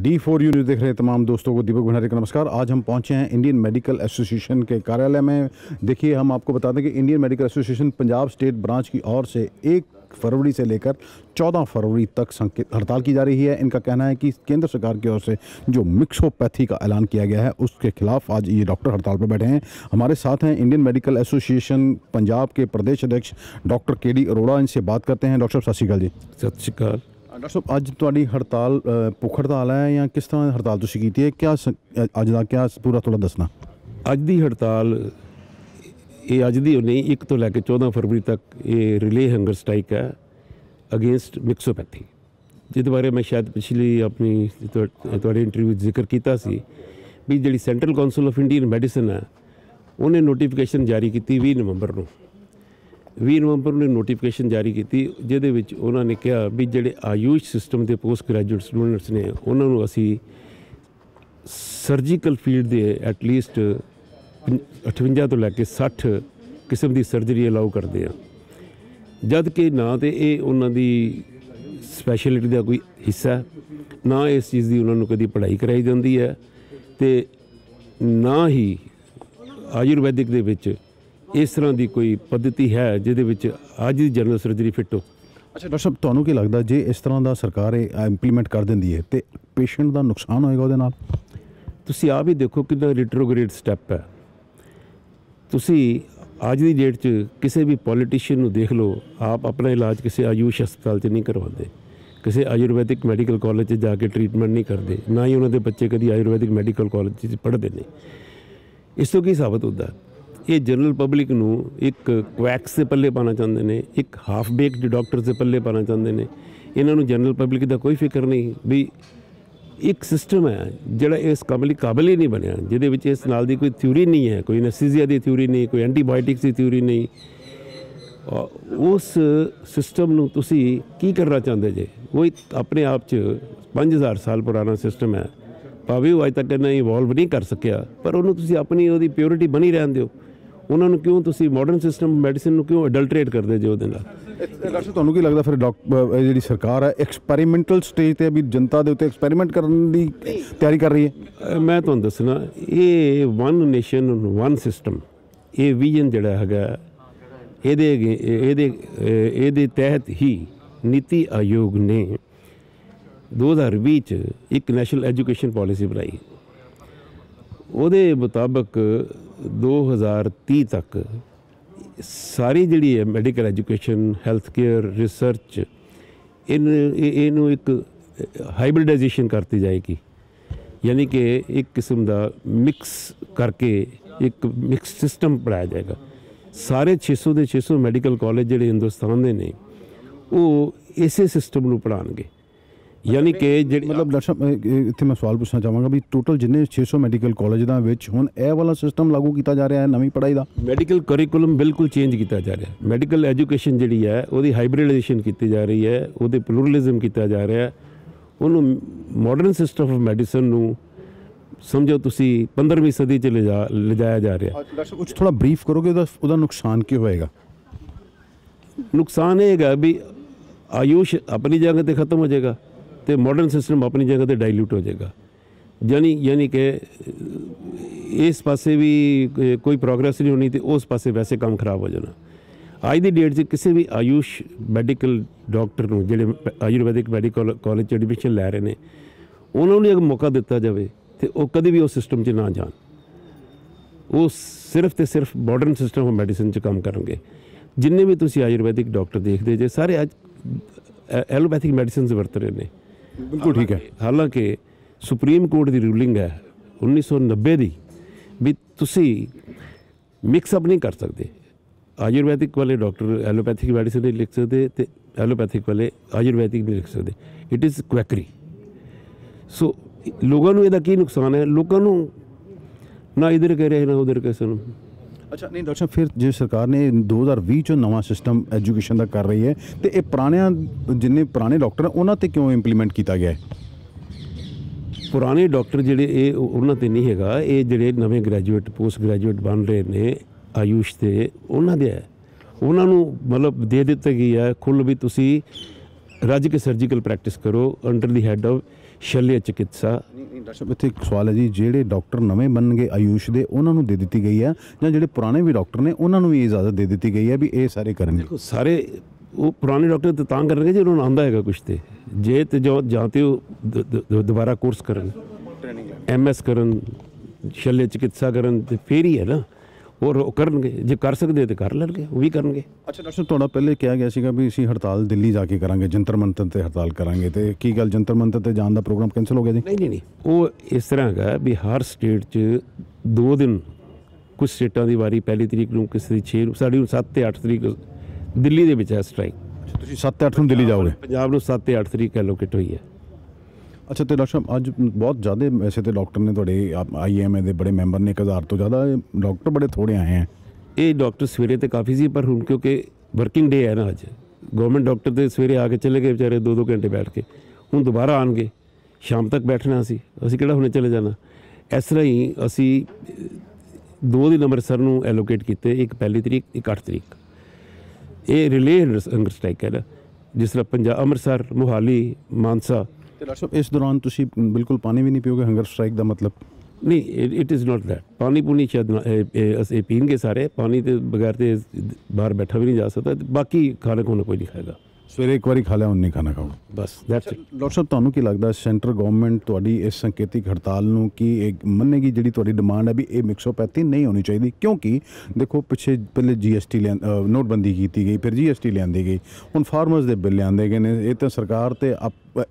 D4U news देख रहे तमाम दोस्तों को दीपक भंडारी का नमस्कार। आज हम पहुंचे हैं इंडियन मेडिकल एसोसिएशन के कार्यालय में। देखिए, हम आपको बता दें कि Indian medical association Punjab state branch की ओर से 1 फरवरी से लेकर 14 फरवरी तक हड़ताल की जा रही है। इनका कहना है कि केंद्र सरकार की ओर से जो मिक्सोपैथी का ऐलान किया गया है उसके खिलाफ आज ये डॉक्टर हड़ताल पर बैठे हैं। हमारे साथ हैं इंडियन मेडिकल एसोसिएशन पंजाब के प्रदेश अध्यक्ष डॉक्टर KD अरोड़ा। इनसे बात करते हैं। डॉक्टर साहब सत श्री अकाल जी। सत श्री अकाल। डॉक्टर साहब, ਅੱਜ ਤੁਹਾਡੀ ਹੜਤਾਲ ਭੁੱਖ ਹੜਤਾਲ ਹੈ ਜਾਂ ਕਿਸ ਤਰ੍ਹਾਂ ਹੜਤਾਲ ਤੁਸੀਂ ਕੀਤੀ ਹੈ? ਕਿਆ ਅੱਜ ਦਾ ਕਿਆ ਪੂਰਾ ਥੋੜਾ ਦੱਸਣਾ। ਅੱਜ ਦੀ ਹੜਤਾਲ ਇਹ ਅੱਜ ਦੀ ਨਹੀਂ, 1 ਤੋਂ ਲੈ ਕੇ 14 ਫਰਵਰੀ ਤੱਕ ਇਹ ਰਿਲੇ ਹੰਗਰ ਸਟ੍ਰਾਈਕ ਹੈ ਅਗੇਂਸਟ ਮਿਕਸੋਪੈਥੀ, ਜਿਹਦੇ ਬਾਰੇ ਮੈਂ ਸ਼ਾਇਦ ਪਿਛਲੀ ਆਪਣੀ ਤੁਹਾਡੇ ਇੰਟਰਵਿਊ ਜ਼ਿਕਰ ਕੀਤਾ ਸੀ ਵੀ ਜਿਹੜੀ central council of Indian medicine ਹੈ ਉਹਨੇ ਨੋਟੀਫਿਕੇਸ਼ਨ ਜਾਰੀ ਕੀਤੀ 20 ਨਵੰਬਰ ਨੂੰ। 20 ਨਵੰਬਰ ਨੂੰ ਨੋਟੀਫਿਕੇਸ਼ਨ ਜਾਰੀ ਕੀਤੀ, ਜਿਹਦੇ ਵਿੱਚ ਉਹਨਾਂ ਨੇ ਕਿਹਾ ਵੀ ਜਿਹੜੇ ਆਯੂਸ਼ ਸਿਸਟਮ ਦੇ ਪੋਸਟ ਗ੍ਰੈਜੂਏਟ ਸਟੂਡੈਂਟਸ ਨੇ ਉਹਨਾਂ ਨੂੰ ਅਸੀਂ ਸਰਜੀਕਲ ਫੀਲਡ ਦੇ ਐਟਲੀਸਟ 58 ਤੋਂ ਲੈ ਕੇ 60 ਕਿਸਮ ਦੀ ਸਰਜਰੀ ਅਲਾਉ ਕਰਦੇ ਆ, ਜਦ ਕਿ ਨਾ ਤਾਂ ਇਹ ਉਹਨਾਂ ਦੀ ਸਪੈਸ਼ਲਿਟੀ ਦਾ ਕੋਈ ਹਿੱਸਾ, ਨਾ ਇਸ ਚੀਜ਼ ਦੀ ਉਹਨਾਂ ਨੂੰ ਕਦੀ ਪੜ੍ਹਾਈ ਕਰਾਈ ਜਾਂਦੀ ਹੈ, ਅਤੇ ਨਾ ਹੀ ਆਯੁਰਵੈਦਿਕ ਦੇ ਵਿੱਚ ਇਸ ਤਰ੍ਹਾਂ ਦੀ ਕੋਈ ਪद्धति ਹੈ ਜਿਹਦੇ ਵਿੱਚ ਅੱਜ ਦੀ ਜਨਰਲ ਸਰਜਰੀ ਫਿੱਟ ਹੋ। ਅੱਛਾ ਡਾਕਟਰ ਸਾਹਿਬ, ਤੁਹਾਨੂੰ ਕੀ ਲੱਗਦਾ ਜੇ ਇਸ ਤਰ੍ਹਾਂ ਦਾ ਸਰਕਾਰ ਇੰਪਲੀਮੈਂਟ ਕਰ ਦਿੰਦੀ ਹੈ ਤੇ ਪੇਸ਼ੈਂਟ ਦਾ ਨੁਕਸਾਨ ਹੋਏਗਾ ਉਹਦੇ ਨਾਲ? ਤੁਸੀਂ ਆਪ ਹੀ ਦੇਖੋ ਕਿੰਨਾ ਰਿਟਰੋਗ੍ਰੇਡ ਸਟੈਪ ਹੈ। ਤੁਸੀਂ ਅੱਜ ਦੀ ਡੇਟ 'ਚ ਕਿਸੇ ਵੀ ਪੋਲੀਟੀਸ਼ੀਅਨ ਨੂੰ ਦੇਖ ਲਓ, ਆਪ ਆਪਣਾ ਇਲਾਜ ਕਿਸੇ ਆਯੂਸ਼ ਹਸਪਤਾਲ 'ਚ ਨਹੀਂ ਕਰਵਾਉਂਦੇ, ਕਿਸੇ ਆਯੁਰਵੈਦਿਕ ਮੈਡੀਕਲ ਕਾਲਜ 'ਚ ਜਾ ਕੇ ਟਰੀਟਮੈਂਟ ਨਹੀਂ ਕਰਦੇ, ਨਾ ਹੀ ਉਹਨਾਂ ਦੇ ਬੱਚੇ ਕਦੀ ਆਯੁਰਵੈਦਿਕ ਮੈਡੀਕਲ ਕਾਲਜ 'ਚ ਪੜ੍ਹਦੇ ਨੇ। ਇਸ ਤੋਂ ਕੀ ਸਾਬਤ ਹੁੰਦਾ? ਇਹ ਜਨਰਲ ਪਬਲਿਕ ਨੂੰ ਇੱਕ ਕੁਐਕਸ ਦੇ ਪੱਲੇ ਪਾਉਣਾ ਚਾਹੁੰਦੇ ਨੇ, ਇੱਕ ਹਾਫ ਬੇਕਡ ਡਾਕਟਰਸ ਦੇ ਪੱਲੇ ਪਾਉਣਾ ਚਾਹੁੰਦੇ ਨੇ। ਇਹਨਾਂ ਨੂੰ ਜਨਰਲ ਪਬਲਿਕ ਦਾ ਕੋਈ ਫਿਕਰ ਨਹੀਂ ਵੀ ਇੱਕ ਸਿਸਟਮ ਹੈ ਜਿਹੜਾ ਇਸ ਕੰਮ ਲਈ ਕਾਬਲ ਹੀ ਨਹੀਂ ਬਣਿਆ, ਜਿਹਦੇ ਵਿੱਚ ਇਸ ਨਾਲ ਦੀ ਕੋਈ ਥਿਊਰੀ ਨਹੀਂ ਹੈ, ਕੋਈ ਐਨੈਸਥੀਸੀਆ ਦੀ ਥਿਊਰੀ ਨਹੀਂ, ਕੋਈ ਐਂਟੀਬਾਇਓਟਿਕਸ ਦੀ ਥਿਊਰੀ ਨਹੀਂ। ਉਸ ਸਿਸਟਮ ਨੂੰ ਤੁਸੀਂ ਕੀ ਕਰਨਾ ਚਾਹੁੰਦੇ ਜੇ? ਉਹ ਇੱਕ ਆਪਣੇ ਆਪ 'ਚ 5000 ਸਾਲ ਪੁਰਾਣਾ ਸਿਸਟਮ ਹੈ, ਭਾਵੇਂ ਉਹ ਅੱਜ ਤੱਕ ਇੰਨਾ ਇਵੋਲਵ ਨਹੀਂ ਕਰ ਸਕਿਆ, ਪਰ ਉਹਨੂੰ ਤੁਸੀਂ ਆਪਣੀ ਉਹਦੀ ਪਿਓਰਿਟੀ ਬਣੀ ਰਹਿਣ ਦਿਓ। ਉਹਨਾਂ ਨੂੰ ਕਿਉਂ ਤੁਸੀਂ ਮਾਡਰਨ ਸਿਸਟਮ ਮੈਡੀਸਿਨ ਨੂੰ ਕਿਉਂ ਅਡਲਟਰੇਟ ਕਰਦੇ ਜੇ ਉਹਦੇ ਨਾਲ? ਡਾਕਟਰ ਤੁਹਾਨੂੰ ਕੀ ਲੱਗਦਾ ਫਿਰ ਜਿਹੜੀ ਸਰਕਾਰ ਹੈ ਐਕਸਪੈਰੀਮੈਂਟਲ ਸਟੇਜ 'ਤੇ ਵੀ ਜਨਤਾ ਦੇ ਉੱਤੇ ਐਕਸਪੈਰੀਮੈਂਟ ਕਰਨ ਦੀ ਤਿਆਰੀ ਕਰ ਰਹੀ ਹੈ? ਮੈਂ ਤੁਹਾਨੂੰ ਦੱਸਣਾ, ਇਹ ਵਨ ਨੇਸ਼ਨ ਵਨ ਸਿਸਟਮ, ਇਹ ਵਿਜ਼ਨ ਜਿਹੜਾ ਹੈਗਾ ਇਹਦੇ ਤਹਿਤ ਹੀ ਨੀਤੀ ਆਯੋਗ ਨੇ 2020 'ਚ ਇੱਕ ਨੈਸ਼ਨਲ ਐਜੂਕੇਸ਼ਨ ਪਾਲਿਸੀ ਬਣਾਈ। ਉਹਦੇ ਮੁਤਾਬਕ 2030 ਤੱਕ ਸਾਰੀ ਜਿਹੜੀ ਹੈ medical education, health care, research, ਇਹਨੂੰ ਇੱਕ ਹਾਈਬ੍ਰਿਡਾਈਜੇਸ਼ਨ ਕਰਤੀ ਜਾਏਗੀ, ਯਾਨੀ ਕਿ ਇੱਕ ਕਿਸਮ ਦਾ ਮਿਕਸ ਕਰਕੇ ਇੱਕ ਮਿਕਸ ਸਿਸਟਮ ਪੜ੍ਹਾਇਆ ਜਾਏਗਾ। ਸਾਰੇ 600 ਦੇ 600 ਮੈਡੀਕਲ ਕਾਲਜ ਜਿਹੜੇ ਹਿੰਦੁਸਤਾਨ ਦੇ ਨੇ ਉਹ ਇਸੇ ਸਿਸਟਮ ਨੂੰ ਪੜ੍ਹਾਉਣਗੇ। ਯਾਨੀ ਕਿ ਜਿਹੜੀ ਮਤਲਬ ਡਾਕਟਰ ਸਾਹਿਬ ਇੱਥੇ ਮੈਂ ਸਵਾਲ ਪੁੱਛਣਾ ਚਾਹਾਂਗਾ ਵੀ ਟੋਟਲ ਜਿੰਨੇ 600 ਮੈਡੀਕਲ ਕਾਲਜ ਦਾ ਵਿੱਚ ਹੁਣ ਇਹ ਵਾਲਾ ਸਿਸਟਮ ਲਾਗੂ ਕੀਤਾ ਜਾ ਰਿਹਾ ਹੈ ਨਵੀਂ ਪੜ੍ਹਾਈ ਦਾ? ਮੈਡੀਕਲ ਕਰਿਕੂਲਮ ਬਿਲਕੁਲ ਚੇਂਜ ਕੀਤਾ ਜਾ ਰਿਹਾ। ਮੈਡੀਕਲ ਐਜੂਕੇਸ਼ਨ ਜਿਹੜੀ ਹੈ ਉਹਦੀ ਹਾਈਬ੍ਰਿਡਾਈਜੇਸ਼ਨ ਕੀਤੀ ਜਾ ਰਹੀ ਹੈ, ਉਹਦੇ ਪਲੂਰਲਿਜ਼ਮ ਕੀਤਾ ਜਾ ਰਿਹਾ, ਉਹਨੂੰ ਮਾਡਰਨ ਸਿਸਟਮ ਆਫ ਮੈਡੀਸਨ ਨੂੰ ਸਮਝੋ ਤੁਸੀਂ 15ਵੀਂ ਸਦੀ 'ਚ ਲਿਜਾਇਆ ਜਾ ਰਿਹਾ। ਡਾਕਟਰ ਸਾਹਿਬ ਕੁਛ ਥੋੜਾ ਬਰੀਫ ਕਰੋਗੇ ਉਹਦਾ ਨੁਕਸਾਨ ਕੀ ਹੋਏਗਾ? ਨੁਕਸਾਨ ਇਹ ਹੈਗਾ ਵੀ ਆਯੂਸ਼ ਆਪਣੀ ਜਗ੍ਹਾ 'ਤੇ ਖਤਮ ਹੋ ਜਾਏਗਾ ਅਤੇ ਮਾਡਰਨ ਸਿਸਟਮ ਆਪਣੀ ਜਗ੍ਹਾ 'ਤੇ ਡਾਇਲੂਟ ਹੋ ਜਾਏਗਾ। ਯਾਨੀ ਕਿ ਇਸ ਪਾਸੇ ਵੀ ਕੋਈ ਪ੍ਰੋਗਰੈਸ ਨਹੀਂ ਹੋਣੀ ਅਤੇ ਉਸ ਪਾਸੇ ਵੈਸੇ ਕੰਮ ਖਰਾਬ ਹੋ ਜਾਣਾ। ਅੱਜ ਦੀ ਡੇਟ 'ਚ ਕਿਸੇ ਵੀ ਆਯੂਸ਼ ਮੈਡੀਕਲ ਡਾਕਟਰ ਨੂੰ ਜਿਹੜੇ ਆਯੁਰਵੈਦਿਕ ਮੈਡੀਕਲ ਕਾਲਜ 'ਚ ਐਡਮਿਸ਼ਨ ਲੈ ਰਹੇ ਨੇ, ਉਹਨਾਂ ਨੂੰ ਅਗਰ ਮੌਕਾ ਦਿੱਤਾ ਜਾਵੇ ਅਤੇ ਉਹ ਕਦੇ ਵੀ ਉਸ ਸਿਸਟਮ 'ਚ ਨਾ ਜਾਣ, ਉਹ ਸਿਰਫ ਅਤੇ ਸਿਰਫ ਮਾਡਰਨ ਸਿਸਟਮ ਆਫ ਮੈਡੀਸਨ 'ਚ ਕੰਮ ਕਰਨਗੇ। ਜਿੰਨੇ ਵੀ ਤੁਸੀਂ ਆਯੁਰਵੈਦਿਕ ਡਾਕਟਰ ਦੇਖਦੇ ਜੇ ਸਾਰੇ ਅੱਜ ਐਲੋਪੈਥਿਕ ਮੈਡੀਸਨਸ ਵਰਤ ਰਹੇ ਨੇ। ਬਿਲਕੁਲ ਠੀਕ ਹੈ। ਹਾਲਾਂਕਿ ਸੁਪਰੀਮ ਕੋਰਟ ਦੀ ਰੂਲਿੰਗ ਹੈ 1990 ਦੀ ਵੀ ਤੁਸੀਂ ਮਿਕਸ ਅਪ ਨਹੀਂ ਕਰ ਸਕਦੇ। ਆਯੁਰਵੈਦਿਕ ਵਾਲੇ ਡਾਕਟਰ ਐਲੋਪੈਥਿਕ ਮੈਡੀਸਨ ਨਹੀਂ ਲਿਖ ਸਕਦੇ ਅਤੇ ਐਲੋਪੈਥਿਕ ਵਾਲੇ ਆਯੁਰਵੈਦਿਕ ਨਹੀਂ ਲਿਖ ਸਕਦੇ। It is ਕੁਐਕਰੀ। ਸੋ ਲੋਕਾਂ ਨੂੰ ਇਹਦਾ ਕੀ ਨੁਕਸਾਨ ਹੈ? ਲੋਕਾਂ ਨੂੰ ਨਾ ਇੱਧਰ ਕਹਿ ਰਹੇ ਨਾ ਉੱਧਰ ਕਿਸੇ ਨੂੰ। ਅੱਛਾ ਨਹੀਂ ਡਾਕਟਰ ਸਾਹਿਬ, ਫਿਰ ਜੇ ਸਰਕਾਰ ਨੇ 2020 'ਚੋਂ ਨਵਾਂ ਸਿਸਟਮ ਐਜੂਕੇਸ਼ਨ ਦਾ ਕਰ ਰਹੀ ਹੈ ਅਤੇ ਇਹ ਜਿੰਨੇ ਪੁਰਾਣੇ ਡਾਕਟਰ ਉਹਨਾਂ 'ਤੇ ਕਿਉਂ ਇੰਪਲੀਮੈਂਟ ਕੀਤਾ ਗਿਆ ਹੈ? ਪੁਰਾਣੇ ਡਾਕਟਰ ਜਿਹੜੇ ਇਹ ਉਹਨਾਂ 'ਤੇ ਨਹੀਂ ਹੈਗਾ, ਇਹ ਜਿਹੜੇ ਨਵੇਂ ਗ੍ਰੈਜੂਏਟ ਪੋਸਟ ਗ੍ਰੈਜੂਏਟ ਬਣ ਰਹੇ ਨੇ ਆਯੂਸ਼ 'ਤੇ ਉਹਨਾਂ ਦੇ ਹੈ। ਉਹਨਾਂ ਨੂੰ ਮਤਲਬ ਦੇ ਦਿੱਤਾ ਗਈ ਹੈ ਖੁੱਲ੍ਹ ਵੀ ਤੁਸੀਂ ਰੱਜ ਕੇ ਸਰਜੀਕਲ ਪ੍ਰੈਕਟਿਸ ਕਰੋ ਅੰਡਰ ਦੀ ਹੈਡ ਆਫ ਸ਼ਲਿਆ ਚਿਕਿਤਸਾ। ਡਾਕਟਰ ਸਾਹਿਬ ਇੱਥੇ ਇੱਕ ਸਵਾਲ ਹੈ ਜੀ, ਜਿਹੜੇ ਡਾਕਟਰ ਨਵੇਂ ਬਣਨਗੇ ਆਯੂਸ਼ ਦੇ ਉਹਨਾਂ ਨੂੰ ਦੇ ਦਿੱਤੀ ਗਈ ਹੈ ਜਾਂ ਜਿਹੜੇ ਪੁਰਾਣੇ ਵੀ ਡਾਕਟਰ ਨੇ ਉਹਨਾਂ ਨੂੰ ਵੀ ਇਜਾਜ਼ਤ ਦੇ ਦਿੱਤੀ ਗਈ ਹੈ ਵੀ ਇਹ ਸਾਰੇ ਕਰਨਗੇ? ਦੇਖੋ ਸਾਰੇ ਉਹ ਪੁਰਾਣੇ ਡਾਕਟਰ ਤਾਂ ਕਰਨਗੇ ਜੇ ਉਹਨਾਂ ਨੂੰ ਆਉਂਦਾ ਹੈਗਾ ਕੁਛ ਤੇ, ਜੇ ਤੇ ਜਾਂ ਤੇ ਉਹ ਦੁਬਾਰਾ ਕੋਰਸ ਕਰਨ, MS ਕਰਨ, ਸ਼ਲਿਆ ਚਿਕਿਤਸਾ ਕਰਨ ਤੇ ਫੇਰ ਹੀ ਹੈ ਨਾ, ਔਰ ਉਹ ਕਰਨਗੇ। ਜੇ ਕਰ ਸਕਦੇ ਤੇ ਕਰ ਲੈਣਗੇ, ਉਹ ਵੀ ਕਰਨਗੇ। ਅੱਛਾ ਡਾਕਟਰ ਸਾਹਿਬ, ਤੁਹਾਡਾ ਪਹਿਲੇ ਕਿਹਾ ਗਿਆ ਸੀਗਾ ਵੀ ਅਸੀਂ ਹੜਤਾਲ ਦਿੱਲੀ ਜਾ ਕੇ ਕਰਾਂਗੇ, ਜੰਤਰ ਮੰਤਰ ਤੇ ਹੜਤਾਲ ਕਰਾਂਗੇ, ਤੇ ਕੀ ਗੱਲ ਜੰਤਰ ਮੰਤਰ ਤੇ ਜਾਣ ਦਾ ਪ੍ਰੋਗਰਾਮ ਕੈਂਸਲ ਹੋ ਗਿਆ ਜੀ? ਨਹੀਂ, ਉਹ ਇਸ ਤਰ੍ਹਾਂ ਹੈਗਾ ਵੀ ਹਰ ਸਟੇਟ 'ਚ 2 ਦਿਨ, ਕੁਝ ਸਟੇਟਾਂ ਦੀ ਵਾਰੀ ਪਹਿਲੀ ਤਰੀਕ ਨੂੰ, ਕਿਸੇ ਦੀ 6 ਨੂੰ, ਸਾਡੀ ਨੂੰ 7 ਤੇ 8 ਤਰੀਕ ਦਿੱਲੀ ਦੇ ਵਿੱਚ ਹੈ ਸਟ੍ਰਾਈਕ। ਤੁਸੀਂ 7 ਤੇ 8 ਨੂੰ ਦਿੱਲੀ ਜਾਓਗੇ? ਪੰਜਾਬ ਨੂੰ 7 ਤੇ 8 ਤਰੀਕ ਐਲੋਕੇਟ ਹੋਈ ਹੈ। ਅੱਛਾ, ਤੇ ਡਾਕਟਰ ਸਾਹਿਬ ਅੱਜ ਬਹੁਤ ਜ਼ਿਆਦਾ ਵੈਸੇ ਤੇ ਡਾਕਟਰ ਨੇ ਤੁਹਾਡੇ IMA ਦੇ ਬੜੇ ਮੈਂਬਰ ਨੇ, 1000 ਤੋਂ ਜ਼ਿਆਦਾ ਡਾਕਟਰ ਬੜੇ ਥੋੜ੍ਹੇ ਆਏ ਹੈ। ਇਹ ਡਾਕਟਰ ਸਵੇਰੇ ਤੇ ਕਾਫੀ ਸੀ, ਪਰ ਹੁਣ ਕਿਉਂਕਿ ਵਰਕਿੰਗ ਡੇ ਹੈ ਨਾ ਅੱਜ, ਗਵਰਨਮੈਂਟ ਡਾਕਟਰ ਤੇ ਸਵੇਰੇ ਆ ਕੇ ਚਲੇ ਗਏ ਵਿਚਾਰੇ 2-2 ਘੰਟੇ ਬੈਠ ਕੇ, ਹੁਣ ਦੁਬਾਰਾ ਆਉਣਗੇ, ਸ਼ਾਮ ਤੱਕ ਬੈਠਣਾ ਅਸੀਂ ਕਿਹੜਾ ਹੁਣੇ ਚਲੇ ਜਾਣਾ। ਇਸ ਤਰ੍ਹਾਂ ਹੀ ਅਸੀਂ 2 ਦਿਨ ਅੰਮ੍ਰਿਤਸਰ ਨੂੰ ਐਲੋਕੇਟ ਕੀਤੇ, ਇੱਕ ਪਹਿਲੀ ਤਰੀਕ, ਇੱਕ 8 ਤਰੀਕ। ਇਹ ਰਿਲੇ ਹੰਗਰ ਸਟ੍ਰਾਈਕ ਹੈ ਨਾ, ਜਿਸ ਤਰ੍ਹਾਂ ਪੰਜਾਬ, ਅੰਮ੍ਰਿਤਸਰ, ਮੋਹਾਲੀ, ਮਾਨਸਾ। ਤੇ ਡਾਕਟਰ ਸਾਹਿਬ ਇਸ ਦੌਰਾਨ ਤੁਸੀਂ ਬਿਲਕੁਲ ਪਾਣੀ ਵੀ ਨਹੀਂ ਪੀਓਗੇ? ਹੰਗਰ ਸਟ੍ਰਾਈਕ ਦਾ ਮਤਲਬ? ਨਹੀਂ, ਇਟ ਇਜ਼ ਨਾਟ ਦੈਟ। ਪਾਣੀ ਪੂਣੀ ਸ਼ਾਇਦ ਅਸੀਂ ਪੀਣਗੇ ਸਾਰੇ, ਪਾਣੀ ਤੇ ਬਗੈਰ ਤੇ ਬਾਹਰ ਬੈਠਾ ਵੀ ਨਹੀਂ ਜਾ ਸਕਦਾ। ਬਾਕੀ ਖਾਣਾ ਖੁਣਾ ਕੋਈ ਨਹੀਂ ਖਾਏਗਾ। ਸਵੇਰੇ ਇੱਕ ਵਾਰੀ ਖਾ ਲਿਆ, ਹੁਣ ਨਹੀਂ ਖਾਣਾ ਖਾਓ ਬਸ, ਦੈਟਸ ਇਟ। ਡਾਕਟਰ ਸਾਹਿਬ ਤੁਹਾਨੂੰ ਕੀ ਲੱਗਦਾ ਸੈਂਟਰਲ ਗਵਰਨਮੈਂਟ ਤੁਹਾਡੀ ਇਸ ਸੰਕੇਤਿਕ ਹੜਤਾਲ ਨੂੰ ਕੀ ਇਹ ਮੰਨੇਗੀ? ਜਿਹੜੀ ਤੁਹਾਡੀ ਡਿਮਾਂਡ ਹੈ ਵੀ ਇਹ ਮਿਕਸੋਪੈਥੀ ਨਹੀਂ ਹੋਣੀ ਚਾਹੀਦੀ, ਕਿਉਂਕਿ ਦੇਖੋ ਪਿੱਛੇ ਪਹਿਲੇ GST ਨੋਟਬੰਦੀ ਕੀਤੀ ਗਈ, ਫਿਰ GST ਲਿਆਂਦੀ ਗਈ, ਹੁਣ ਫਾਰਮਰਸ ਦੇ ਬਿੱਲ ਲਿਆਂਦੇ ਗਏ ਨੇ। ਇਹ ਤਾਂ ਸਰਕਾਰ ਤੇ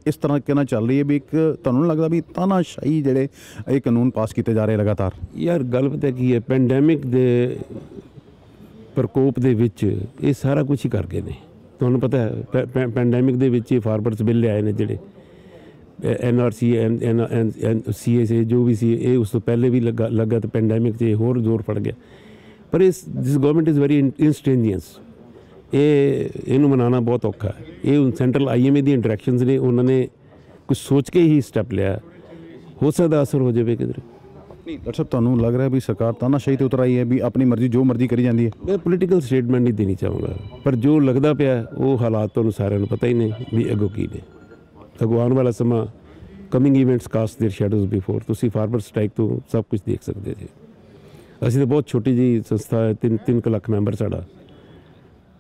ਇਸ ਤਰ੍ਹਾਂ ਕਹਿਣਾ ਚੱਲ ਰਹੀ ਹੈ ਵੀ ਇੱਕ ਤੁਹਾਨੂੰ ਲੱਗਦਾ ਵੀ ਤਾਨਾਸ਼ਾਹੀ ਜਿਹੜੇ ਇਹ ਕਾਨੂੰਨ ਪਾਸ ਕੀਤੇ ਜਾ ਰਹੇ ਲਗਾਤਾਰ? ਯਾਰ ਗੱਲ ਪਤਾ ਕੀ ਹੈ, ਪੈਂਡੈਮਿਕ ਦੇ ਪ੍ਰਕੋਪ ਦੇ ਵਿੱਚ ਇਹ ਸਾਰਾ ਕੁਝ ਹੀ ਕਰ ਗਏ ਨੇ। ਤੁਹਾਨੂੰ ਪਤਾ ਹੈ ਪੈਂਡੈਮਿਕ ਦੇ ਵਿੱਚ ਫਾਰਮਰਸ ਬਿੱਲ ਆਏ ਨੇ, ਜਿਹੜੇ NRC CA ਜੋ ਵੀ ਸੀ, ਇਹ ਉਸ ਤੋਂ ਪਹਿਲੇ ਵੀ ਲੱਗਾ ਤੇ ਪੈਂਡੈਮਿਕ 'ਚ ਹੋਰ ਜ਼ੋਰ ਫੜ ਗਿਆ। ਪਰ ਦਿਸ ਗਵਰਨਮੈਂਟ ਇਜ਼ ਵੈਰੀ ਇਨਸਟੈਂਜੀਅਸ। ਇਹਨੂੰ ਮਨਾਉਣਾ ਬਹੁਤ ਔਖਾ ਹੈ। ਇਹ ਹੁਣ ਸੈਂਟਰਲ IMA ਦੀ ਇੰਟਰੈਕਸ਼ਨਸ ਨੇ, ਉਹਨਾਂ ਨੇ ਕੁਝ ਸੋਚ ਕੇ ਹੀ ਸਟੈਪ ਲਿਆ। ਹੋ ਸਕਦਾ ਅਸਰ ਹੋ ਜਾਵੇ ਕਿਧਰ। ਡਾਕਟਰ ਸਾਹਿਬ ਤੁਹਾਨੂੰ ਲੱਗ ਰਿਹਾ ਵੀ ਸਰਕਾਰ ਤਾਨਾਸ਼ਾਹੀ ਤੇ ਉਤਰ ਆਈ ਹੈ ਵੀ ਆਪਣੀ ਮਰਜ਼ੀ ਜੋ ਮਰਜ਼ੀ ਕਰੀ ਜਾਂਦੀ ਹੈ? ਮੈਂ ਪੋਲੀਟੀਕਲ ਸਟੇਟਮੈਂਟ ਨਹੀਂ ਦੇਣੀ ਚਾਹੂੰਗਾ, ਪਰ ਜੋ ਲੱਗਦਾ ਪਿਆ ਉਹ ਹਾਲਾਤ ਤੁਹਾਨੂੰ ਸਾਰਿਆਂ ਨੂੰ ਪਤਾ ਹੀ ਨੇ ਵੀ ਅੱਗੋਂ ਕੀ ਨੇ। ਅੱਗੋਂ ਆਉਣ ਵਾਲਾ ਸਮਾਂ, coming events cast their shadows before. ਤੁਸੀਂ ਫਾਰਮਰ ਸਟ੍ਰਾਈਕ ਤੋਂ ਸਭ ਕੁਝ ਦੇਖ ਸਕਦੇ ਜੀ। ਅਸੀਂ ਤਾਂ ਬਹੁਤ ਛੋਟੀ ਜਿਹੀ ਸੰਸਥਾ ਹੈ, 3 ਲੱਖ ਮੈਂਬਰ ਸਾਡਾ,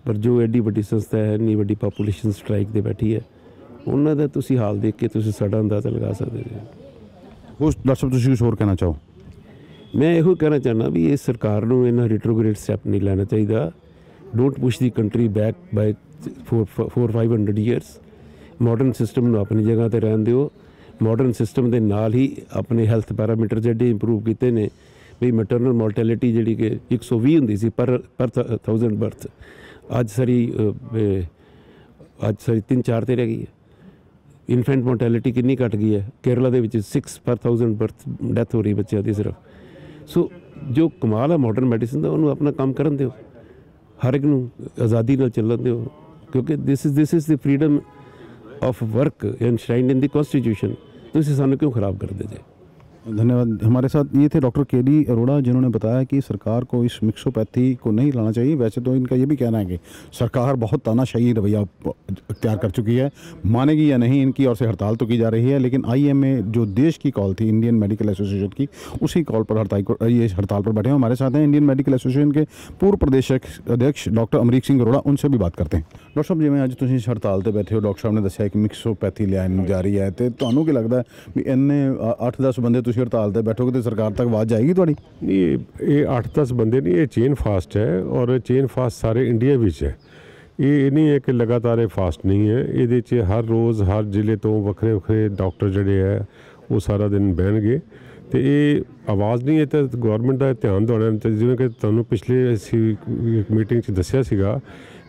ਪਰ ਜੋ ਐਡੀ ਵੱਡੀ ਸੰਸਥਾ ਹੈ, ਇੰਨੀ ਵੱਡੀ ਪਾਪੂਲੇਸ਼ਨ ਸਟ੍ਰਾਈਕ 'ਤੇ ਬੈਠੀ ਹੈ, ਉਹਨਾਂ ਦਾ ਤੁਸੀਂ ਹਾਲ ਦੇਖ ਕੇ ਤੁਸੀਂ ਸਾਡਾ ਅੰਦਾਜ਼ਾ ਲਗਾ ਸਕਦੇ ਜੀ। ਉਸ ਡਾਕਟਰ ਸਾਹਿਬ ਤੁਸੀਂ ਕੁਛ ਹੋਰ ਕਹਿਣਾ ਚਾਹੋ? ਮੈਂ ਇਹੋ ਕਹਿਣਾ ਚਾਹੁੰਦਾ ਵੀ ਇਹ ਸਰਕਾਰ ਨੂੰ ਇਹਨਾਂ ਰਿਟਰੋਗ੍ਰੇਡ ਸਟੈਪ ਨਹੀਂ ਲੈਣਾ ਚਾਹੀਦਾ। Don't push the country back by 400-500 years. Modern system ਨੂੰ ਆਪਣੀ ਜਗ੍ਹਾ 'ਤੇ ਰਹਿਣ ਦਿਓ। ਮਾਡਰਨ ਸਿਸਟਮ ਦੇ ਨਾਲ ਹੀ ਆਪਣੇ ਹੈਲਥ ਪੈਰਾਮੀਟਰ ਜਿਹੜੇ ਇੰਪਰੂਵ ਕੀਤੇ ਨੇ, ਵੀ ਮੈਟਰਨਲ ਮੋਰਟੈਲਿਟੀ ਜਿਹੜੀ ਕਿ 120 ਹੁੰਦੀ ਸੀ ਪਰ 1000 ਬਰਥ, ਅੱਜ ਸਾਰੀ 3-4 ਤੇ ਰਹਿ ਗਈ ਹੈ। ਇਨਫੈਂਟ ਮੋਰਟੈਲਿਟੀ ਕਿੰਨੀ ਘਟ ਗਈ ਹੈ? ਕੇਰਲਾ ਦੇ ਵਿੱਚ 6 ਪਰ 1000 ਬਰਥ ਡੈਥ ਹੋ ਰਹੀ ਬੱਚਿਆਂ ਦੀ ਸਿਰਫ। ਸੋ ਜੋ ਕਮਾਲ ਹੈ ਮਾਡਰਨ ਮੈਡੀਸਨ ਦਾ, ਉਹਨੂੰ ਆਪਣਾ ਕੰਮ ਕਰਨ ਦਿਓ, ਹਰ ਇੱਕ ਨੂੰ ਆਜ਼ਾਦੀ ਨਾਲ ਚੱਲਣ ਦਿਓ, ਕਿਉਂਕਿ this is the freedom of work enshrined in the constitution. ਤੁਸੀਂ ਸਾਨੂੰ ਕਿਉਂ ਖਰਾਬ ਕਰਦੇ ਜੇ? धन्यवाद। हमारे साथ ये थे डॉक्टर KD अरोड़ा, जिन्होंने बताया कि सरकार को इस मिक्सोपैथी को नहीं लाना चाहिए। वैसे तो इनका ये भी कहना है कि सरकार बहुत तानाशाही रवैया अख्तियार कर चुकी है, मानेगी या नहीं इनकी ओर से हड़ताल तो की जा रही है, लेकिन IMA जो देश की कॉल थी इंडियन मेडिकल एसोसिएशन की, उसी कॉल पर ये हड़ताल पर बैठे हैं। हमारे साथ हैं इंडियन मेडिकल एसोसिएशन के पूर्व प्रदेश अध्यक्ष डॉक्टर अमरीक सिंह अरोड़ा, उनसे भी बात करते हैं। डॉक्टर साहब, जिवें अज तुसीं हड़ताल पर बैठे हो, डॉक्टर साहब ने दस्सिया कि मिक्सोपैथी लियाई जा रही है, तो तुहानूं की लगदा भी इन्ने 8-10 बंदे ਤੁਸੀਂ ਹੜਤਾਲ ਤੇ ਬੈਠੋਗੇ ਤੇ ਸਰਕਾਰ ਤੱਕ ਆਵਾਜ਼ ਜਾਏਗੀ ਤੁਹਾਡੀ? ਨਹੀਂ, ਇਹ 8-10 ਬੰਦੇ ਨਹੀਂ, ਇਹ ਚੇਨ ਫਾਸਟ ਹੈ ਔਰ ਚੇਨ ਫਾਸਟ ਸਾਰੇ ਇੰਡੀਆ ਵਿੱਚ ਹੈ। ਇਹ ਨਹੀਂ ਹੈ ਕਿ ਲਗਾਤਾਰ ਇਹ ਫਾਸਟ ਨਹੀਂ ਹੈ। ਇਹਦੇ 'ਚ ਹਰ ਰੋਜ਼ ਹਰ ਜ਼ਿਲ੍ਹੇ ਤੋਂ ਵੱਖਰੇ ਵੱਖਰੇ ਡਾਕਟਰ ਜਿਹੜੇ ਹੈ ਉਹ ਸਾਰਾ ਦਿਨ ਬਹਿਣਗੇ ਅਤੇ ਇਹ ਆਵਾਜ਼ ਨਹੀਂ ਹੈ ਤਾਂ ਗੌਰਮੈਂਟ ਦਾ ਧਿਆਨ ਦਿਵਾਉਣਾ। ਜਿਵੇਂ ਕਿ ਤੁਹਾਨੂੰ ਪਿਛਲੇ ਅਸੀਂ ਮੀਟਿੰਗ 'ਚ ਦੱਸਿਆ ਸੀਗਾ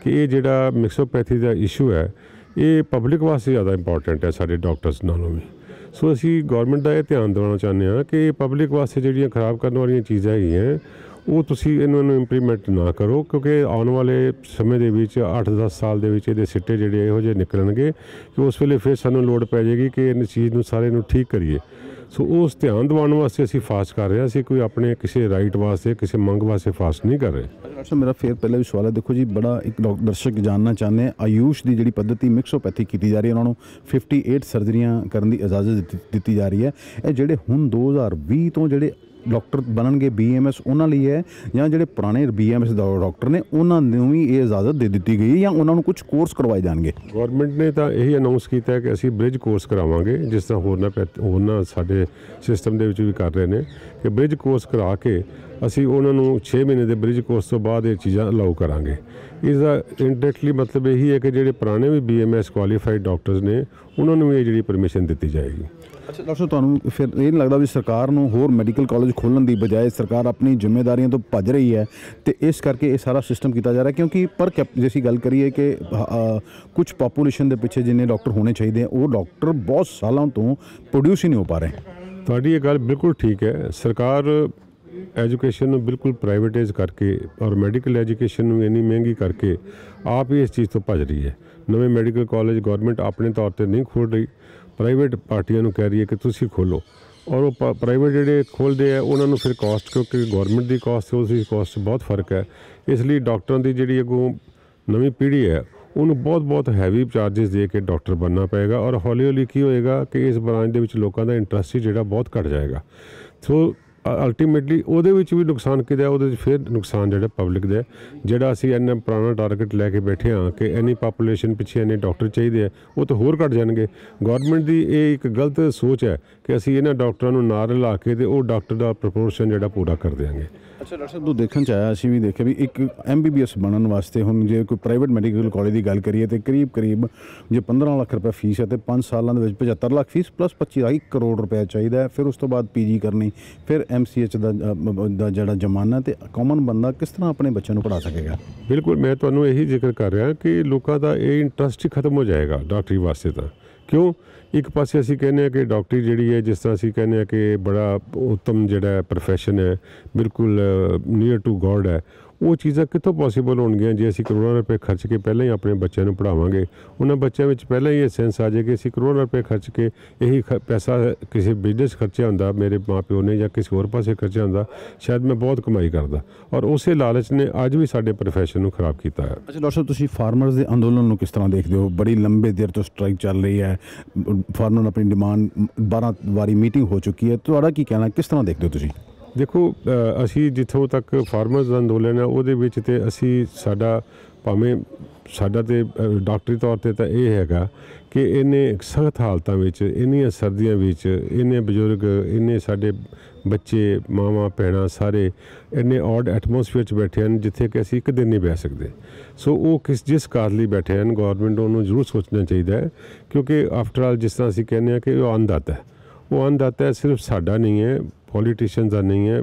ਕਿ ਇਹ ਜਿਹੜਾ ਮਿਕਸੋਪੈਥੀ ਦਾ ਇਸ਼ੂ ਹੈ, ਇਹ ਪਬਲਿਕ ਵਾਸਤੇ ਜ਼ਿਆਦਾ ਇੰਪੋਰਟੈਂਟ ਹੈ ਸਾਡੇ ਡਾਕਟਰਸ ਨਾਲੋਂ ਵੀ। ਸੋ ਅਸੀਂ ਗੌਰਮੈਂਟ ਦਾ ਇਹ ਧਿਆਨ ਦਿਵਾਉਣਾ ਚਾਹੁੰਦੇ ਹਾਂ ਕਿ ਪਬਲਿਕ ਵਾਸਤੇ ਜਿਹੜੀਆਂ ਖਰਾਬ ਕਰਨ ਵਾਲੀਆਂ ਚੀਜ਼ਾਂ ਹੈਗੀਆਂ ਉਹ ਤੁਸੀਂ ਇਹਨਾਂ ਨੂੰ ਇੰਪਲੀਮੈਂਟ ਨਾ ਕਰੋ, ਕਿਉਂਕਿ ਆਉਣ ਵਾਲੇ ਸਮੇਂ ਦੇ ਵਿੱਚ 8-10 ਸਾਲ ਦੇ ਵਿੱਚ ਇਹਦੇ ਸਿੱਟੇ ਜਿਹੜੇ ਇਹੋ ਜਿਹੇ ਨਿਕਲਣਗੇ ਕਿ ਉਸ ਵੇਲੇ ਫਿਰ ਸਾਨੂੰ ਲੋੜ ਪੈ ਜਾਏਗੀ ਕਿ ਇਸ ਚੀਜ਼ ਨੂੰ ਸਾਰੇ ਨੂੰ ਠੀਕ ਕਰੀਏ। ਸੋ ਉਸ ਧਿਆਨ ਦਿਵਾਉਣ ਵਾਸਤੇ ਅਸੀਂ ਫਾਸਟ ਕਰ ਰਹੇ ਹਾਂ। ਅਸੀਂ ਕੋਈ ਆਪਣੇ ਕਿਸੇ ਰਾਈਟ ਵਾਸਤੇ ਕਿਸੇ ਮੰਗ ਵਾਸਤੇ ਫਾਸਟ ਨਹੀਂ ਕਰ ਰਹੇ। ਡਾਕਟਰ ਸਾਹਿਬ ਮੇਰਾ ਫਿਰ ਪਹਿਲੇ ਵੀ ਸਵਾਲ ਹੈ, ਦੇਖੋ ਜੀ ਬੜਾ ਇੱਕ ਦਰਸ਼ਕ ਜਾਣਨਾ ਚਾਹੁੰਦੇ ਆ, ਆਯੂਸ਼ ਦੀ ਜਿਹੜੀ ਪੱਧਤੀ ਮਿਕਸੋਪੈਥੀ ਕੀਤੀ ਜਾ ਰਹੀ ਹੈ, ਉਹਨਾਂ ਨੂੰ 58 ਸਰਜਰੀਆਂ ਕਰਨ ਦੀ ਇਜਾਜ਼ਤ ਦਿੱਤੀ ਜਾ ਰਹੀ ਹੈ। ਇਹ ਜਿਹੜੇ ਹੁਣ 2020 ਤੋਂ ਜਿਹੜੇ ਡਾਕਟਰ ਬਣਨਗੇ BMS ਉਹਨਾਂ ਲਈ ਹੈ, ਜਾਂ ਜਿਹੜੇ ਪੁਰਾਣੇ BMS ਡਾਕਟਰ ਨੇ ਉਹਨਾਂ ਨੂੰ ਵੀ ਇਹ ਇਜਾਜ਼ਤ ਦੇ ਦਿੱਤੀ ਗਈ, ਜਾਂ ਉਹਨਾਂ ਨੂੰ ਕੁਝ ਕੋਰਸ ਕਰਵਾਏ ਜਾਣਗੇ? ਗੌਰਮੈਂਟ ਨੇ ਤਾਂ ਇਹੀ ਅਨਾਉਂਸ ਕੀਤਾ ਹੈ ਕਿ ਅਸੀਂ ਬ੍ਰਿਜ ਕੋਰਸ ਕਰਾਵਾਂਗੇ, ਜਿਸ ਤਰ੍ਹਾਂ ਹੋਰਨਾਂ ਸਾਡੇ ਸਿਸਟਮ ਦੇ ਵਿੱਚ ਵੀ ਕਰ ਰਹੇ ਨੇ, ਕਿ ਬ੍ਰਿਜ ਕੋਰਸ ਕਰਾ ਕੇ ਅਸੀਂ ਉਹਨਾਂ ਨੂੰ 6 ਮਹੀਨੇ ਦੇ ਬ੍ਰਿਜ ਕੋਰਸ ਤੋਂ ਬਾਅਦ ਇਹ ਚੀਜ਼ਾਂ ਅਲਾਉ ਕਰਾਂਗੇ। ਇਸ ਦਾ ਇੰਡਾਇਰੈਕਟਲੀ ਮਤਲਬ ਇਹੀ ਹੈ ਕਿ ਜਿਹੜੇ ਪੁਰਾਣੇ ਵੀ BMS ਕੁਆਲੀਫਾਈਡ ਡਾਕਟਰਸ ਨੇ ਉਹਨਾਂ ਨੂੰ ਵੀ ਇਹ ਜਿਹੜੀ ਪਰਮਿਸ਼ਨ ਦਿੱਤੀ ਜਾਏਗੀ। ਅੱਛਾ ਡਾਕਟਰ, ਤੁਹਾਨੂੰ ਫਿਰ ਇਹ ਨਹੀਂ ਲੱਗਦਾ ਵੀ ਸਰਕਾਰ ਨੂੰ ਹੋਰ ਮੈਡੀਕਲ ਕਾਲਜ ਖੋਲ੍ਹਣ ਦੀ ਬਜਾਏ ਸਰਕਾਰ ਆਪਣੀ ਜ਼ਿੰਮੇਵਾਰੀਆਂ ਤੋਂ ਭੱਜ ਰਹੀ ਹੈ ਅਤੇ ਇਸ ਕਰਕੇ ਇਹ ਸਾਰਾ ਸਿਸਟਮ ਕੀਤਾ ਜਾ ਰਿਹਾ? ਕਿਉਂਕਿ ਪਰ ਜੇ ਅਸੀਂ ਗੱਲ ਕਰੀਏ ਕਿ ਕੁਝ ਪਾਪੂਲੇਸ਼ਨ ਦੇ ਪਿੱਛੇ ਜਿੰਨੇ ਡਾਕਟਰ ਹੋਣੇ ਚਾਹੀਦੇ ਆ, ਉਹ ਡਾਕਟਰ ਬਹੁਤ ਸਾਲਾਂ ਤੋਂ ਪ੍ਰੋਡਿਊਸ ਹੀ ਨਹੀਂ ਹੋ ਪਾ ਰਹੇ। ਤੁਹਾਡੀ ਇਹ ਗੱਲ ਬਿਲਕੁਲ ਠੀਕ ਹੈ। ਸਰਕਾਰ ਐਜੂਕੇਸ਼ਨ ਨੂੰ ਬਿਲਕੁਲ ਪ੍ਰਾਈਵੇਟਾਈਜ਼ ਕਰਕੇ ਔਰ ਮੈਡੀਕਲ ਐਜੂਕੇਸ਼ਨ ਨੂੰ ਇੰਨੀ ਮਹਿੰਗੀ ਕਰਕੇ ਆਪ ਹੀ ਇਸ ਚੀਜ਼ ਤੋਂ ਭੱਜ ਰਹੀ ਹੈ। ਨਵੇਂ ਮੈਡੀਕਲ ਕਾਲਜ ਗੌਰਮੈਂਟ ਆਪਣੇ ਤੌਰ 'ਤੇ ਨਹੀਂ ਖੋਲ੍ਹ ਰਹੀ, ਪ੍ਰਾਈਵੇਟ ਪਾਰਟੀਆਂ ਨੂੰ ਕਹਿ ਰਹੀ ਹੈ ਕਿ ਤੁਸੀਂ ਖੋਲ੍ਹੋ, ਔਰ ਉਹ ਪ੍ਰਾਈਵੇਟ ਜਿਹੜੇ ਖੋਲ੍ਹਦੇ ਆ ਉਹਨਾਂ ਨੂੰ ਫਿਰ ਕਾਸਟ, ਕਿਉਂਕਿ ਗੌਰਮੈਂਟ ਦੀ ਕਾਸਟ ਉਸ ਦੀ ਕਾਸਟ 'ਚ ਬਹੁਤ ਫਰਕ ਹੈ। ਇਸ ਲਈ ਡਾਕਟਰਾਂ ਦੀ ਜਿਹੜੀ ਅੱਗੋਂ ਨਵੀਂ ਪੀੜ੍ਹੀ ਹੈ ਉਹਨੂੰ ਬਹੁਤ ਹੈਵੀ ਚਾਰਜਸ ਦੇ ਕੇ ਡਾਕਟਰ ਬਣਨਾ ਪਏਗਾ, ਔਰ ਹੌਲੀ ਹੌਲੀ ਕੀ ਹੋਏਗਾ ਕਿ ਇਸ ਬ੍ਰਾਂਚ ਦੇ ਵਿੱਚ ਲੋਕਾਂ ਦਾ ਇੰਟਰਸਟ ਹੀ ਜਿਹੜਾ ਬਹੁਤ ਘੱਟ ਜਾਏਗਾ। ਸੋ ਅਲਟੀਮੇਟਲੀ ਉਹਦੇ ਵਿੱਚ ਵੀ ਨੁਕਸਾਨ ਕਿਹਦਾ, ਉਹਦੇ ਵਿੱਚ ਫਿਰ ਨੁਕਸਾਨ ਜਿਹੜਾ ਪਬਲਿਕ ਦਾ, ਜਿਹੜਾ ਅਸੀਂ ਇੰਨਾ ਪੁਰਾਣਾ ਟਾਰਗੇਟ ਲੈ ਕੇ ਬੈਠੇ ਹਾਂ ਕਿ ਇੰਨੀ ਪਾਪੂਲੇਸ਼ਨ ਪਿੱਛੇ ਇੰਨੇ ਡਾਕਟਰ ਚਾਹੀਦੇ ਆ, ਉਹ ਤਾਂ ਹੋਰ ਘੱਟ ਜਾਣਗੇ। ਗੌਰਮੈਂਟ ਦੀ ਇਹ ਇੱਕ ਗਲਤ ਸੋਚ ਹੈ ਕਿ ਅਸੀਂ ਇਹਨਾਂ ਡਾਕਟਰਾਂ ਨੂੰ ਨਾਲ ਲਾ ਕੇ ਤੇ ਉਹ ਡਾਕਟਰ ਦਾ ਪ੍ਰਪੋਰਸ਼ਨ ਜਿਹੜਾ ਪੂਰਾ ਕਰ ਦਿਆਂਗੇ। ਅੱਛਾ ਡਾਕਟਰ ਸਾਹਿਬ, ਤੋਂ ਦੇਖਣ 'ਚ ਆਇਆ, ਅਸੀਂ ਵੀ ਦੇਖਿਆ ਵੀ ਇੱਕ MBBS ਬਣਨ ਵਾਸਤੇ ਹੁਣ ਜੇ ਕੋਈ ਪ੍ਰਾਈਵੇਟ ਮੈਡੀਕਲ ਕਾਲਜ ਦੀ ਗੱਲ ਕਰੀਏ ਤਾਂ ਕਰੀਬ ਜੇ 15 ਲੱਖ ਰੁਪਏ ਫੀਸ ਹੈ, ਅਤੇ 5 ਸਾਲਾਂ ਦੇ ਵਿੱਚ 75 ਲੱਖ ਫੀਸ ਪਲੱਸ 25 ਕਰੋੜ ਰੁਪਏ ਚਾਹੀਦਾ ਹੈ। ਫਿਰ ਉਸ ਤੋਂ ਬਾਅਦ PG ਕਰਨੀ, ਫਿਰ MCH ਦਾ ਜਿਹੜਾ ਜ਼ਮਾਨਾ, ਅਤੇ ਕਾਮਨ ਬੰਦਾ ਕਿਸ ਤਰ੍ਹਾਂ ਆਪਣੇ ਬੱਚਿਆਂ ਨੂੰ ਪੜ੍ਹਾ ਸਕੇਗਾ? ਬਿਲਕੁਲ, ਮੈਂ ਤੁਹਾਨੂੰ ਇਹੀ ਜ਼ਿਕਰ ਕਰ ਰਿਹਾ ਕਿ ਲੋਕਾਂ ਦਾ ਇਹ ਇੰਟਰਸਟ ਹੀ ਖਤਮ ਹੋ ਜਾਏਗਾ ਡਾਕਟਰੀ ਵਾਸਤੇ। ਤਾਂ ਕਿਉਂ? ਇੱਕ ਪਾਸੇ ਅਸੀਂ ਕਹਿੰਦੇ ਹਾਂ ਕਿ ਡਾਕਟਰੀ ਜਿਹੜੀ ਹੈ, ਜਿਸ ਤਰ੍ਹਾਂ ਅਸੀਂ ਕਹਿੰਦੇ ਹਾਂ ਕਿ ਬੜਾ ਉੱਤਮ ਜਿਹੜਾ ਪ੍ਰੋਫੈਸ਼ਨ ਹੈ, ਬਿਲਕੁਲ ਨੀਅਰ ਟੂ ਗੋਡ ਹੈ, ਉਹ ਚੀਜ਼ਾਂ ਕਿੱਥੋਂ ਪੋਸੀਬਲ ਹੋਣਗੀਆਂ ਜੇ ਅਸੀਂ ਕਰੋੜਾਂ ਰੁਪਏ ਖਰਚ ਕੇ ਪਹਿਲਾਂ ਹੀ ਆਪਣੇ ਬੱਚਿਆਂ ਨੂੰ ਪੜ੍ਹਾਵਾਂਗੇ। ਉਹਨਾਂ ਬੱਚਿਆਂ ਵਿੱਚ ਪਹਿਲਾਂ ਹੀ ਇਹ ਸੈਂਸ ਆ ਜਾਏ ਕਿ ਅਸੀਂ ਕਰੋੜਾਂ ਰੁਪਏ ਖਰਚ ਕੇ ਇਹੀ ਪੈਸਾ ਕਿਸੇ ਬਿਜ਼ਨਸ ਖਰਚਿਆ ਹੁੰਦਾ ਮੇਰੇ ਮਾਂ ਪਿਓ ਨੇ, ਜਾਂ ਕਿਸੇ ਹੋਰ ਪਾਸੇ ਖਰਚਿਆ ਹੁੰਦਾ, ਸ਼ਾਇਦ ਮੈਂ ਬਹੁਤ ਕਮਾਈ ਕਰਦਾ, ਔਰ ਉਸੇ ਲਾਲਚ ਨੇ ਅੱਜ ਵੀ ਸਾਡੇ ਪ੍ਰੋਫੈਸ਼ਨ ਨੂੰ ਖਰਾਬ ਕੀਤਾ ਹੈ। ਅੱਛਾ ਡਾਕਟਰ ਸਾਹਿਬ, ਤੁਸੀਂ ਫਾਰਮਰਸ ਦੇ ਅੰਦੋਲਨ ਨੂੰ ਕਿਸ ਤਰ੍ਹਾਂ ਦੇਖਦੇ ਹੋ? ਬੜੀ ਲੰਬੇ ਦੇਰ ਤੋਂ ਸਟ੍ਰਾਈਕ ਚੱਲ ਰਹੀ ਹੈ, ਫਾਰਮਰ ਆਪਣੀ ਡਿਮਾਂਡ 12 ਵਾਰੀ ਮੀਟਿੰਗ ਹੋ ਚੁੱਕੀ ਹੈ, ਤੁਹਾਡਾ ਕੀ ਕਹਿਣਾ, ਕਿਸ ਤਰ੍ਹਾਂ ਦੇਖਦੇ ਹੋ ਤੁਸੀਂ? ਦੇਖੋ, ਅਸੀਂ ਜਿੱਥੋਂ ਤੱਕ ਫਾਰਮਰਸ ਦਾ ਅੰਦੋਲਨ ਹੈ ਉਹਦੇ ਵਿੱਚ ਤੇ ਅਸੀਂ ਭਾਵੇਂ ਸਾਡਾ ਤੇ ਡਾਕਟਰੀ ਤੌਰ 'ਤੇ ਤਾਂ ਇਹ ਹੈਗਾ ਕਿ ਇੰਨੇ ਸਖਤ ਹਾਲਤਾਂ ਵਿੱਚ, ਇੰਨੀਆਂ ਸਰਦੀਆਂ ਵਿੱਚ, ਇੰਨੇ ਬਜ਼ੁਰਗ, ਇੰਨੇ ਸਾਡੇ ਬੱਚੇ, ਮਾਵਾਂ ਭੈਣਾਂ ਸਾਰੇ ਇੰਨੇ ਔਡ ਐਟਮੋਸਫੀਅਰ 'ਚ ਬੈਠੇ ਹਨ ਜਿੱਥੇ ਕਿ ਅਸੀਂ ਇੱਕ ਦਿਨ ਨਹੀਂ ਬਹਿ ਸਕਦੇ। ਸੋ ਉਹ ਜਿਸ ਕਾਰਨ ਲਈ ਬੈਠੇ ਹਨ, ਗੌਰਮੈਂਟ ਉਹਨੂੰ ਜ਼ਰੂਰ ਸੋਚਣਾ ਚਾਹੀਦਾ ਹੈ, ਕਿਉਂਕਿ ਆਫਟਰ ਆਲ ਜਿਸ ਤਰ੍ਹਾਂ ਅਸੀਂ ਕਹਿੰਦੇ ਹਾਂ ਕਿ ਉਹ ਅੰਨਦਾਤਾ ਹੈ, ਉਹ ਅੰਨਦਾਤਾ ਹੈ, ਸਿਰਫ ਸਾਡਾ ਨਹੀਂ ਹੈ, ਪੋਲੀਟੀਸ਼ੀਅਨ ਦਾ ਨਹੀਂ ਹੈ,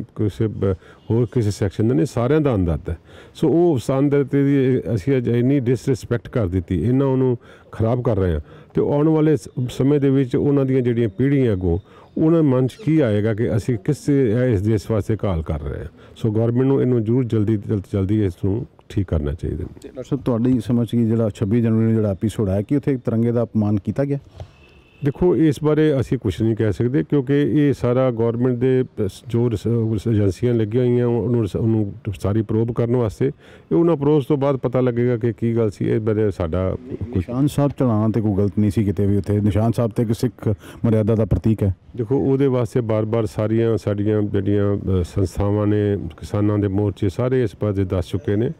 ਹੋਰ ਕਿਸੇ ਸੈਕਸ਼ਨ ਦਾ ਨਹੀਂ, ਸਾਰਿਆਂ ਦਾ ਅੰਨਦਾਤਾ ਹੈ। ਸੋ ਉਹ ਅੰਨਦਾਤੇ ਦੀ ਅਸੀਂ ਅੱਜ ਇੰਨੀ ਡਿਸਰਿਸਪੈਕਟ ਕਰ ਦਿੱਤੀ, ਇੰਨਾ ਉਹਨੂੰ ਖਰਾਬ ਕਰ ਰਹੇ ਹਾਂ, ਅਤੇ ਆਉਣ ਵਾਲੇ ਸਮੇਂ ਦੇ ਵਿੱਚ ਉਹਨਾਂ ਦੀਆਂ ਜਿਹੜੀਆਂ ਪੀੜ੍ਹੀਆਂ ਅੱਗੋਂ ਉਹਨਾਂ ਮਨ 'ਚ ਕੀ ਆਏਗਾ ਕਿ ਅਸੀਂ ਇਸ ਦੇਸ਼ ਵਾਸਤੇ ਕਾਲ ਕਰ ਰਹੇ ਹਾਂ। ਸੋ ਗੌਰਮੈਂਟ ਨੂੰ ਇਹਨੂੰ ਜ਼ਰੂਰ ਜਲਦੀ ਇਸ ਨੂੰ ਠੀਕ ਕਰਨਾ ਚਾਹੀਦਾ। ਡਾਕਟਰ ਸਾਹਿਬ, ਤੁਹਾਡੀ ਸਮਝ ਕੀ ਜਿਹੜਾ 26 ਜਨਵਰੀ ਨੂੰ ਜਿਹੜਾ ਐਪੀਸੋਡ ਆਇਆ, ਕਿ ਉੱਥੇ ਤਿਰੰਗੇ ਦਾ ਅਪਮਾਨ ਕੀਤਾ ਗਿਆ? ਦੇਖੋ, ਇਸ ਬਾਰੇ ਅਸੀਂ ਕੁਛ ਨਹੀਂ ਕਹਿ ਸਕਦੇ, ਕਿਉਂਕਿ ਇਹ ਸਾਰਾ ਗੌਰਮੈਂਟ ਦੇ ਜੋ ਏਜੰਸੀਆਂ ਲੱਗੀਆਂ ਹੋਈਆਂ ਉਹਨੂੰ ਸਾਰੀ ਪ੍ਰੋਬ ਕਰਨ ਵਾਸਤੇ, ਇਹ ਉਹਨਾਂ ਪ੍ਰੋਬ ਤੋਂ ਬਾਅਦ ਪਤਾ ਲੱਗੇਗਾ ਕਿ ਕੀ ਗੱਲ ਸੀ। ਇਹ ਬਾਰੇ ਸਾਡਾ ਨਿਸ਼ਾਨ ਸਾਹਿਬ ਚੜਾਉਣਾ ਤੇ ਕੋਈ ਗਲਤ ਨਹੀਂ ਸੀ ਕਿਤੇ ਵੀ, ਉੱਥੇ ਨਿਸ਼ਾਨ ਸਾਹਿਬ ਤੇ ਸਿੱਖ ਮਰਿਆਦਾ ਦਾ ਪ੍ਰਤੀਕ ਹੈ। ਦੇਖੋ, ਉਹਦੇ ਵਾਸਤੇ ਬਾਰ-ਬਾਰ ਸਾਡੀਆਂ ਜਿਹੜੀਆਂ ਸੰਸਥਾਵਾਂ ਨੇ, ਕਿਸਾਨਾਂ ਦੇ ਮੋਰਚੇ, ਸਾਰੇ ਇਸ ਬਾਰੇ ਦੱਸ ਚੁੱਕੇ ਨੇ,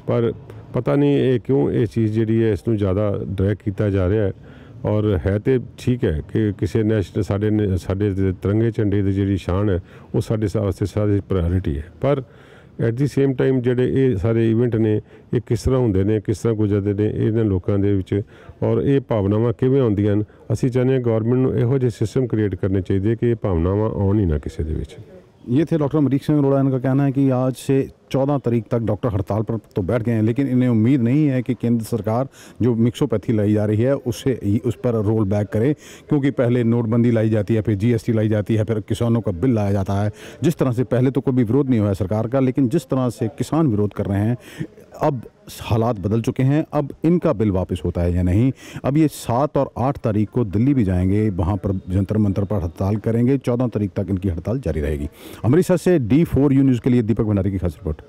ਪਰ ਪਤਾ ਨਹੀਂ ਇਹ ਕਿਉਂ ਇਹ ਚੀਜ਼ ਜਿਹੜੀ ਹੈ ਇਸ ਨੂੰ ਜ਼ਿਆਦਾ ਡਰੈਗ ਕੀਤਾ ਜਾ ਰਿਹਾ ਹੈ। ਔਰ ਹੈ ਤੇ ਠੀਕ ਹੈ ਕਿ ਕਿਸੇ ਨੈਸ਼ਨਲ ਸਾਡੇ ਤਿਰੰਗੇ ਝੰਡੇ ਦੀ ਜਿਹੜੀ ਸ਼ਾਨ ਹੈ ਉਹ ਸਾਡੇ ਵਾਸਤੇ ਸਾਰੀ ਪ੍ਰਾਇਓਰਿਟੀ ਹੈ, ਪਰ ਐਟ ਦੀ ਸੇਮ ਟਾਈਮ ਜਿਹੜੇ ਇਹ ਸਾਰੇ ਇਵੈਂਟ ਨੇ ਇਹ ਕਿਸ ਤਰ੍ਹਾਂ ਹੁੰਦੇ ਨੇ, ਕਿਸ ਤਰ੍ਹਾਂ ਗੁਜ਼ਰਦੇ ਨੇ ਇਹਨਾਂ ਲੋਕਾਂ ਦੇ ਵਿੱਚ, ਔਰ ਇਹ ਭਾਵਨਾਵਾਂ ਕਿਵੇਂ ਆਉਂਦੀਆਂ ਹਨ। ਅਸੀਂ ਚਾਹੁੰਦੇ ਹਾਂ ਗੌਰਮੈਂਟ ਨੂੰ ਇਹੋ ਜਿਹੇ ਸਿਸਟਮ ਕ੍ਰੀਏਟ ਕਰਨੇ ਚਾਹੀਦੇ कि ये भावनावां आउन ही ना किसी दे विच। ये थे डॉक्टर अमरीक सिंह अरोड़ा। इनका कहना है कि आज से 14 तारीख तक डॉक्टर हड़ताल पर तो बैठ गए हैं, लेकिन इन्हें उम्मीद नहीं है कि केंद्र सरकार जो मिक्सोपैथी लाई जा रही है उस पर रोल बैक करे, क्योंकि पहले नोटबंदी लाई जाती है, फिर GST लाई जाती है, फिर किसानों का बिल लाया जाता है। जिस तरह से पहले तो कोई भी विरोध नहीं हुआ है सरकार का, लेकिन जिस तरह से किसान विरोध कर रहे हैं अब हालात बदल चुके हैं, अब इनका बिल वापस होता है या नहीं। अब ये 7 और 8 तारीख को दिल्ली भी जाएंगे, वहाँ पर जंतर मंतर पर हड़ताल करेंगे। 14 तारीख तक इनकी हड़ताल जारी रहेगी। अमृतसर से D4U न्यूज़ के लिए दीपक भंडारी की खास रिपोर्ट।